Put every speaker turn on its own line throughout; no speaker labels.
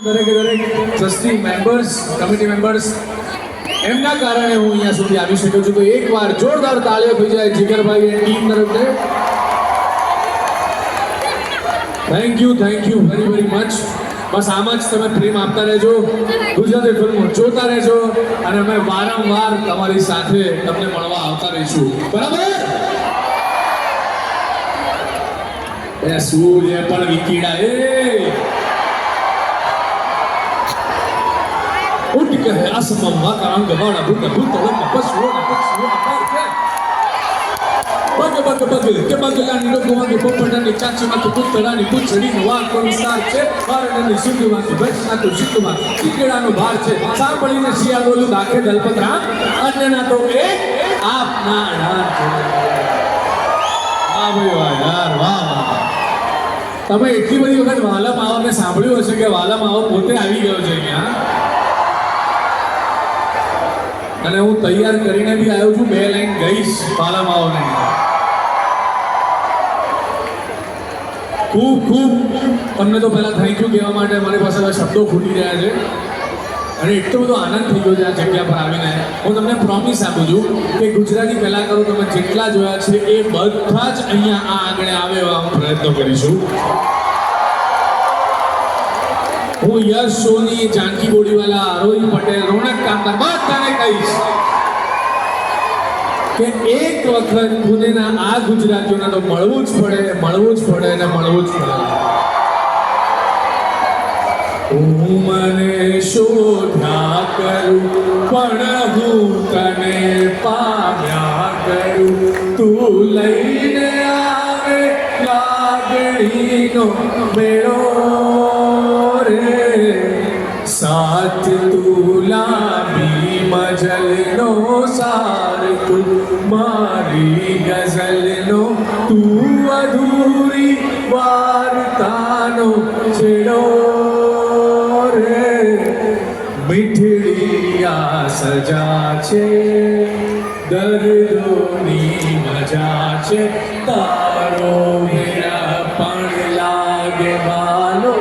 દરેકે દરેક trustee members, committee members, એમના કારણે હું અહીંયા સુધી આવી શક્યો છું. તો એકવાર જોરદાર તાળીઓ થઈ જાય જીગરભાઈ અને ટીમ તરફથી. Thank you very much. બસ આમ જ તમે પ્રેમ આપતા રહેજો, ગુજરાતી ફિલ્મો જોતા રહેજો અને અમે વારંવાર તમારી સાથે તમને મળવા આવતા રહીશું. બરાબર? એ સૂર્ય પણ વિકીડા उठ के है असममा का अंग वाला भूत भूत लम पशु बग बग बग के बगलानी लोगों को पोपटानी चाची માં તો પુતળાની પૂંછડીનો વાર કોણસાર છે બારણની સુંદરવાથી ભક્ષના તો શીખવા ટીકડાનો ભાર છે સાંભળીને શિયાળોલું દાખે દલપતરા અન્યના તો એક આપના નામ છે. વાહ ભાઈ વાહ યાર વાહ. તમે એટલી બધી વખત વાલા માવાને સાંભળ્યું હશે કે વાલા માવો પોતે આવી ગયો છે અહીંયા અને હું તૈયાર કરીને બી આવ્યો છું. 2 લાઈન ગઈશ વાલા માવોને. ખૂબ તમને તો પહેલા થેન્ક યુ કહેવા માટે મારી પાસે શબ્દો ખૂટી રહ્યા છે અને એટલો બધો આનંદ થઈ ગયો છે આ જગ્યા પર આવીને. હું તમને પ્રોમિસ આપું છું કે ગુજરાતી કલાકારો તમે જેટલા જોયા છે એ બધા જ અહીંયા આ આંગણે આવે એવા હું પ્રયત્ન કરીશું. હું યશ સોની, જાનકી બોડીવાલા, રોહિત પટેલ, રોનક કામદાર બધાને કહીશ કે એક વખત પુણેના આ ગુજરાતીઓને તો મળવું જ પડે અને મળવું જ પડે. હું મને શોધ્યા કરું પણ હું તને પામ્યા કરું. તું લઈને આવે લાગણીનો મેળો साथ तुलाबी मजलनो सार तू मारी गजलनो तू अधूरी वार्तानो छेड़ो रे मीठड़िया सजा છે દર્દોની મજા છે તારો મેરા પણ લાગે વાલો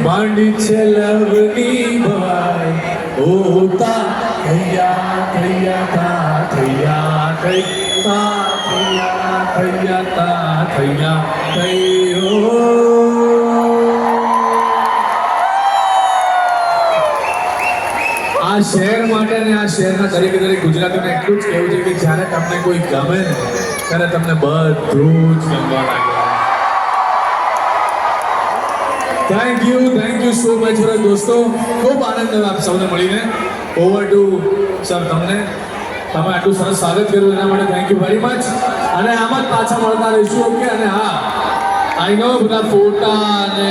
માંડી છે લવની ભાઈ ઓતા થયા આ શહેર માટે અને આ શહેરના દરેકે દરેક ગુજરાતીને એટલું જ કહેવું છે કે જ્યારે તમને કોઈ ગમે ને ત્યારે તમને બધું જ ગમવા લાગે. Thank you so much for દોસ્તો. ખૂબ આનંદ થયો આપ સૌને મળીને. ઓવર ટુ સર તમને. તમે આટલું સરસ સ્વાગત કર્યું એના માટે થેન્ક યુ વેરી મચ. અને આમ જ પાછા મળતા રહીશું. ઓકે. અને હા આઈ નો બધા ફોટા અને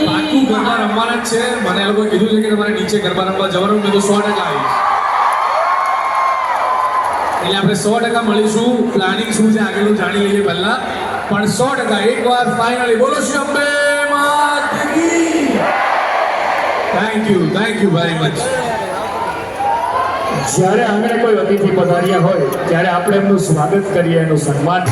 પાકું ગરબા રમવાના જ છે. મને એ લોકોએ કીધું છે કે તમારે નીચે ગરબા રમવા જવાનું. મેં તો 100% આવીશ. એટલે આપણે 100% મળીશું. પ્લાનિંગ શું છે આગળનું જાણી લઈએ પહેલા. પણ 100% એકવાર ફાઇનલી બોલો શ્રી અંબે માત કી. Thank you very much.
જ્યારે આંગણે કોઈ અતિથિ પધાર્યા હોય ત્યારે આપણે એમનું સ્વાગત કરીએ, એનું સન્માન